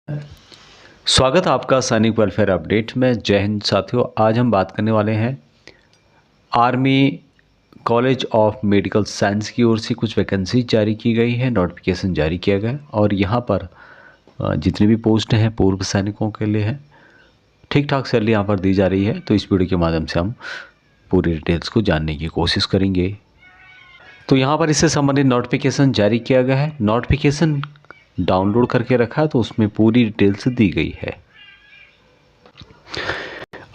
स्वागत है आपका सैनिक वेलफेयर अपडेट में। जय हिंद साथियों, आज हम बात करने वाले हैं army college of medical science की ओर से कुछ वैकेंसी जारी की गई है, नोटिफिकेशन जारी किया गया और यहाँ पर जितनी भी पोस्ट हैं पूर्व सैनिकों के लिए हैं। ठीक ठाक सैलरी यहाँ पर दी जा रही है, तो इस वीडियो के माध्यम से हम पूरी डिटेल्स को जानने की कोशिश करेंगे। तो यहाँ पर इससे संबंधित नोटिफिकेशन जारी किया गया है। नोटिफिकेशन डाउनलोड करके रखा है तो उसमें पूरी डिटेल्स दी गई है।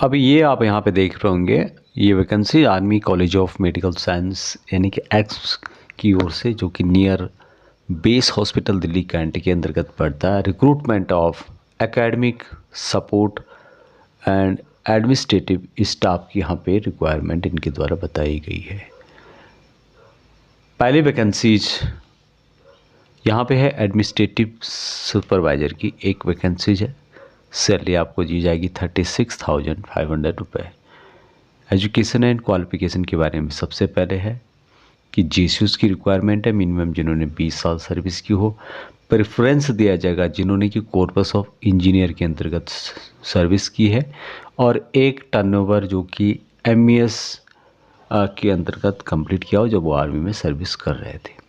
अभी ये आप यहाँ पे देख रहे होंगे, ये vacancy army college of medical science यानी कि एक्स की ओर से, जो कि near base hospital Delhi cantt के अंतर्गत पड़ता है। Recruitment of academic support and administrative staff की यहाँ पे रिक्वायरमेंट इनके द्वारा बताई गई है। पहली वैकेंसीज यहाँ पे है एडमिनिस्ट्रेटिव सुपरवाइज़र की एक वैकेंसीज है। सैलरी आपको दी जाएगी 36,500 रुपये। एजुकेशन एंड क्वालिफिकेशन के बारे में सबसे पहले है कि जीसीयूज की रिक्वायरमेंट है, मिनिमम जिन्होंने 20 साल सर्विस की हो। प्रेफरेंस दिया जाएगा जिन्होंने कि कॉर्पस ऑफ इंजीनियर के अंतर्गत सर्विस की है और एक टर्नओवर जो कि एमईएस के अंतर्गत कंप्लीट किया हो जब वो आर्मी में सर्विस कर रहे थे।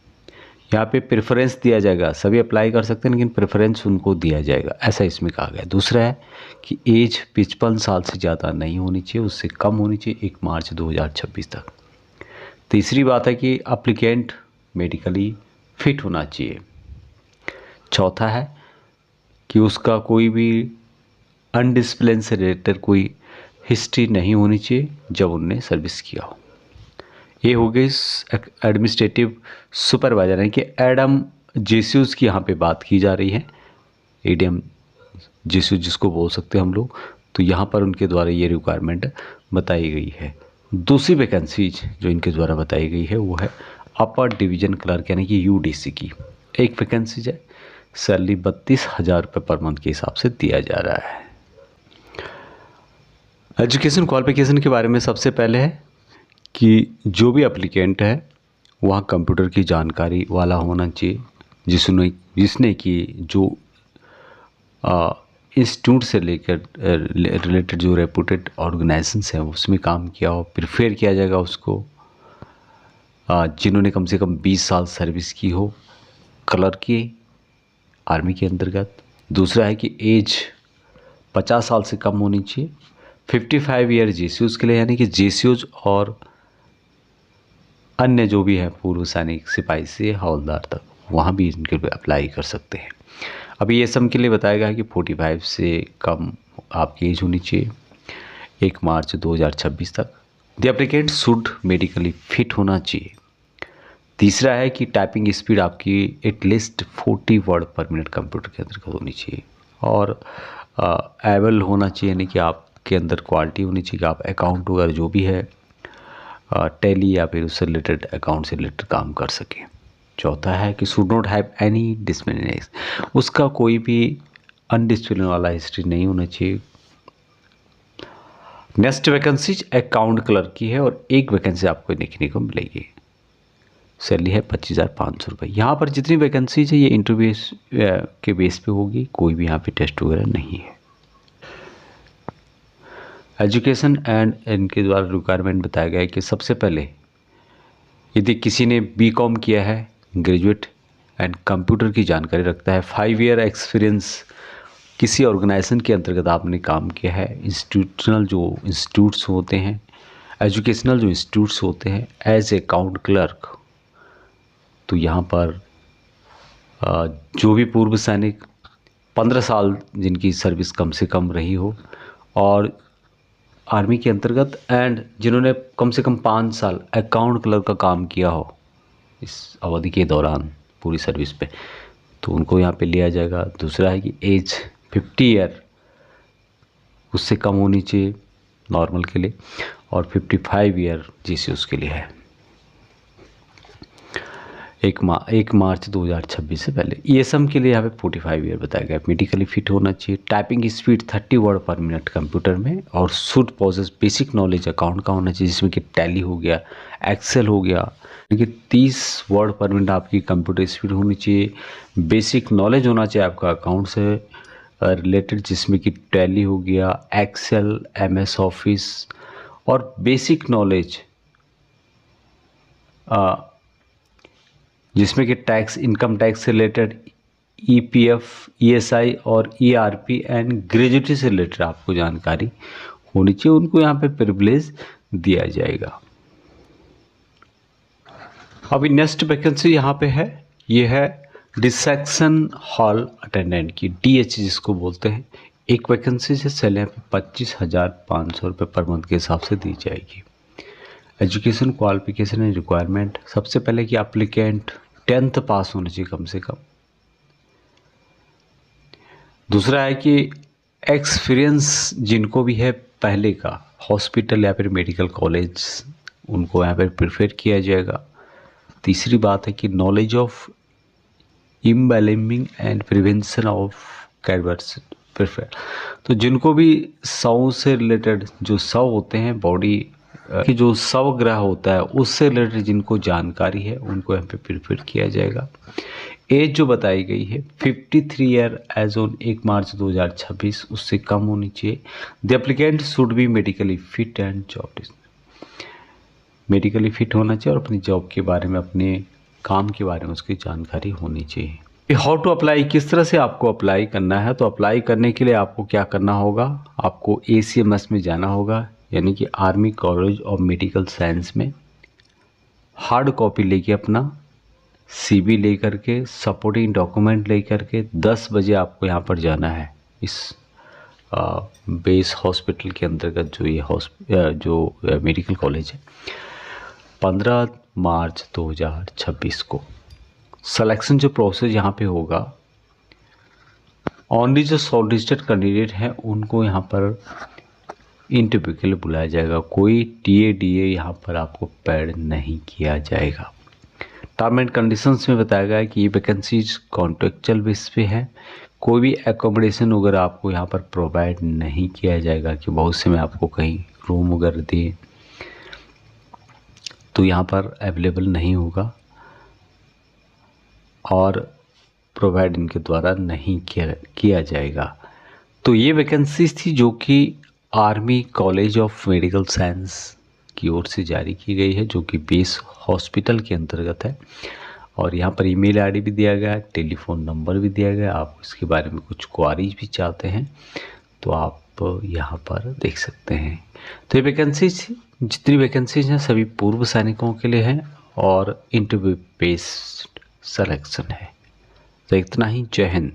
यहाँ पे प्रेफरेंस दिया जाएगा, सभी अप्लाई कर सकते हैं लेकिन प्रेफरेंस उनको दिया जाएगा, ऐसा इसमें कहा गया है। दूसरा है कि एज 55 साल से ज़्यादा नहीं होनी चाहिए, उससे कम होनी चाहिए 1 मार्च 2026 तक। तीसरी बात है कि अप्लीकेंट मेडिकली फिट होना चाहिए। चौथा है कि उसका कोई भी अनडिसिप्लिन से रिलेटेड कोई हिस्ट्री नहीं होनी चाहिए जब उनने सर्विस किया हो। ये हो गई एडमिनिस्ट्रेटिव सुपरवाइजर है कि एडम जीसीयूज की यहाँ पे बात की जा रही है। एडम जीसीयू जिसको बोल सकते हैं हम लोग, तो यहाँ पर उनके द्वारा ये रिक्वायरमेंट बताई गई है। दूसरी वैकेंसीज जो इनके द्वारा बताई गई है वो है अपर डिवीजन क्लर्क यानी कि यूडीसी की एक वैकेंसीज है। सैलरी 32,000 रुपये पर मंथ के हिसाब से दिया जा रहा है। एजुकेशन क्वालिफिकेशन के बारे में सबसे पहले है कि जो भी एप्लीकेंट है वहाँ कंप्यूटर की जानकारी वाला होना चाहिए, जिसने कि जो इंस्टीट्यूट से लेकर रिलेटेड जो रेपुटेड ऑर्गेनाइजेशंस हैं उसमें काम किया हो। प्रिफेयर किया जाएगा उसको जिन्होंने कम से कम 20 साल सर्विस की हो क्लर्क की आर्मी के अंतर्गत। दूसरा है कि एज 50 साल से कम होनी चाहिए। 55 ईयर जीसीयूज के लिए यानी कि जीसीयूज और अन्य जो भी है पूर्व सैनिक सिपाही से हवलदार तक वहाँ भी इनके लिए अप्लाई कर सकते हैं। अभी ये सब के लिए बताया गया है कि 45 से कम आपकी एज होनी चाहिए 1 मार्च 2026 तक। The applicant should medically fit होना चाहिए। तीसरा है कि टाइपिंग स्पीड आपकी at least 40 word per minute computer के अंदर होनी चाहिए और एबल होना चाहिए यानी कि आपके अंदर क्वालिटी होनी चाहिए कि आप अकाउंट वगैरह जो भी है टैली या फिर उससे रिलेटेड अकाउंट से रिलेटेड काम कर सकें। चौथा है कि should not have any disciplinary, उसका कोई भी अनडिसिप्लिन वाला हिस्ट्री नहीं होना चाहिए। नेक्स्ट वैकेंसी अकाउंट क्लर्क की है और एक वैकेंसी आपको देखने को मिलेगी। सैलरी है 25,500 रुपये। यहाँ पर जितनी वैकेंसीज है ये इंटरव्यू के बेस पे होगी, कोई भी यहाँ पे टेस्ट वगैरह नहीं है। एजुकेशन एंड इनके द्वारा रिक्वायरमेंट बताया गया है कि सबसे पहले यदि किसी ने बीकॉम किया है ग्रेजुएट एंड कंप्यूटर की जानकारी रखता है, 5 ईयर एक्सपीरियंस किसी ऑर्गेनाइजेशन के अंतर्गत आपने काम किया है, इंस्टीट्यूशनल जो इंस्टीट्यूट्स होते हैं, एजुकेशनल जो इंस्टीट्यूट्स होते हैं एज अकाउंट क्लर्क, तो यहाँ पर जो भी पूर्व सैनिक 15 साल जिनकी सर्विस कम से कम रही हो और आर्मी के अंतर्गत एंड जिन्होंने कम से कम 5 साल अकाउंट क्लर्क का काम किया हो इस अवधि के दौरान पूरी सर्विस पे, तो उनको यहाँ पे लिया जाएगा। दूसरा है कि एज 50 ईयर उससे कम होनी चाहिए नॉर्मल के लिए और 55 ईयर जीसीयूज के लिए है। 1 मार्च 2026 से पहले ये सब के लिए यहाँ पे 45 ईयर बताया गया। मेडिकली फिट होना चाहिए। Typing speed 30 word per minute computer में और should possess basic knowledge account का होना चाहिए, जिसमें कि टैली हो गया, एक्सेल हो गया, क्योंकि 30 वर्ड पर मिनट आपकी कंप्यूटर स्पीड होनी चाहिए। बेसिक नॉलेज होना चाहिए आपका अकाउंट से रिलेटेड, जिसमें कि टैली हो गया, एक्सेल, MS ऑफिस और बेसिक नॉलेज जिसमें कि टैक्स, इनकम टैक्स से रिलेटेड, EPF, ESI और ERP एंड ग्रेजुएटी से रिलेटेड आपको जानकारी होनी चाहिए, उनको यहाँ पे प्रिविलेज दिया जाएगा। अभी नेक्स्ट वैकेंसी यहाँ पे है, ये है रिसेप्शन हॉल अटेंडेंट की, DH जिसको बोलते हैं। एक वैकेंसी से सैलरी यहाँ पे 25,500 रुपये पर मंथ के हिसाब से दी जाएगी। एजुकेशन क्वालिफिकेशन एंड रिक्वायरमेंट, सबसे पहले कि एप्लीकेंट 10th पास होना चाहिए कम से कम। दूसरा है कि एक्सपीरियंस जिनको भी है पहले का हॉस्पिटल या फिर मेडिकल कॉलेज, उनको यहाँ पर प्रेफर किया जाएगा। तीसरी बात है कि knowledge of embalming and prevention of cadavers prefer, तो जिनको भी शव से रिलेटेड, जो शव होते हैं बॉडी कि जो शव ग्रह होता है उससे रिलेटेड जिनको जानकारी है उनको यहाँ पे प्रेफर किया जाएगा। एज जो बताई गई है 53 ईयर एज ऑन 1 मार्च 2026, उससे कम होनी चाहिए। The applicant should be medically fit and job, medically fit होना चाहिए और अपनी जॉब के बारे में, अपने काम के बारे में उसकी जानकारी होनी चाहिए। हाउ टू अप्लाई, किस तरह से आपको अप्लाई करना है, तो अप्लाई करने के लिए आपको क्या करना होगा, आपको ACMS में जाना होगा, यानी कि army college of medical science में। हार्ड कॉपी लेके अपना CV लेकर के, सपोर्टिंग डॉक्यूमेंट लेकर के 10 बजे आपको यहाँ पर जाना है। इस बेस हॉस्पिटल के अंतर्गत जो ये जो मेडिकल कॉलेज है, 15 मार्च 2026 को। सिलेक्शन जो प्रोसेस यहाँ पे होगा, ओनली जो शॉर्टलिस्टेड कैंडिडेट हैं उनको यहाँ पर इंटरव्यू के लिए बुलाया जाएगा। कोई TA यहाँ पर आपको पेड नहीं किया जाएगा। टर्म एंड कंडीशंस में बताया गया है कि ये वैकेंसीज कॉन्ट्रेक्चुअल बेस पे है, कोई भी एकोमोडेशन वगैरह आपको यहाँ पर प्रोवाइड नहीं किया जाएगा कि बहुत से में आपको कहीं रूम वगैरह दिए, तो यहाँ पर अवेलेबल नहीं होगा और प्रोवाइड इनके द्वारा नहीं किया जाएगा। तो ये वैकेंसीज थी जो कि army college of medical science की ओर से जारी की गई है, जो कि बेस हॉस्पिटल के अंतर्गत है। और यहाँ पर ईमेल ID भी दिया गया है, टेलीफोन नंबर भी दिया गया है। आप इसके बारे में कुछ क्वारीज भी चाहते हैं तो आप यहाँ पर देख सकते हैं। तो ये वैकेंसीज, जितनी वैकेंसीज हैं सभी पूर्व सैनिकों के लिए हैं और इंटरव्यू बेस्ड सिलेक्शन है। तो इतना ही। जय हिंद।